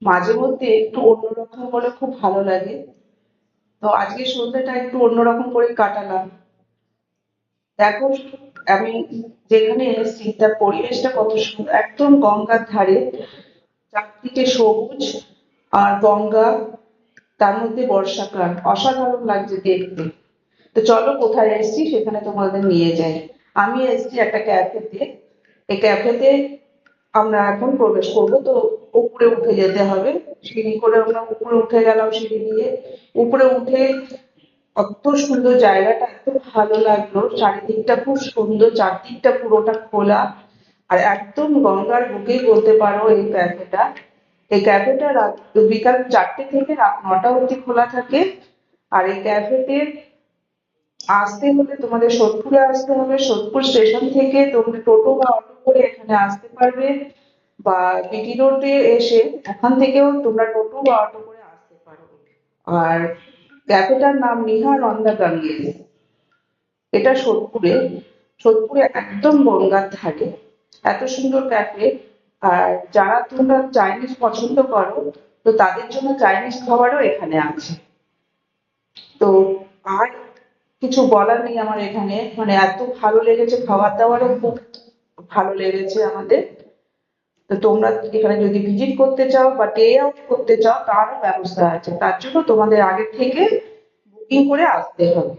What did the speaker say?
মাঝে মধ্যে একটু অন্যরকম হলে খুব ভালো লাগে। তো আজকে সন্ধ্যাটা একটু অন্যরকম করে কাটালাম। দেখো, আমি যেখানে এসেছি তার পরিবেশটা কত সুন্দর, একদম গঙ্গার ধারে, চারদিকে সবুজ আর গঙ্গা, তার মধ্যে বর্ষাকাল, অসাধারণ লাগছে দেখতে। তো চলো কোথায় এসেছি সেখানে তোমাদের নিয়ে যাই। আমি এসেছি একটা ক্যাফেতে। এই ক্যাফেতে আমরা এখন প্রবেশ করব। তো উপরে উঠে যেতে হবে, সিঁড়ি করে আমরা উপরে উঠে গেলাম, সিঁড়ি দিয়ে উপরে উঠে কত সুন্দর জায়গাটা, এত ভালো লাগলো, চারিদিকটা খুব সুন্দর, চারদিকটা পুরোটা খোলা। আর একদম গঙ্গার বুকেই বলতে পারো এই ক্যাফেটা। এই ক্যাফেটা রাত বিকাল 4টে থেকে রাত 9টা অবধি খোলা থাকে। আর এই ক্যাফেতে আসতে হলে তোমাদের সোদপুরে আসতে হবে। সোদপুর স্টেশন থেকে তোমরা টোটো বা অটো করে এখানে আসতে পারবে, বা বিটি রোডে এসে ওখান থেকেও তোমরা টোটো বা অটো করে আসতে পারো। আর ক্যাফেটার নাম নিহার অন দ্য গাঙ্গেয়। এটা সোদপুরে, সোদপুরে একদম গঙ্গার ধারে, এত সুন্দর ক্যাফে। আর যারা তোমরা চাইনিজ পছন্দ করো, তো তাদের জন্য চাইনিজ খাবারও এখানে আছে। তো আর কিছু বলার নেই আমার এখানে, মানে এত ভালো লেগেছে, খাবার দাবারও খুব ভালো লেগেছে আমাদের। তো তোমরা এখানে যদি ভিজিট করতে চাও বা ডে আউট করতে চাও তারও ব্যবস্থা আছে, তার জন্য তোমাদের আগে থেকে বুকিং করে আসতে হবে।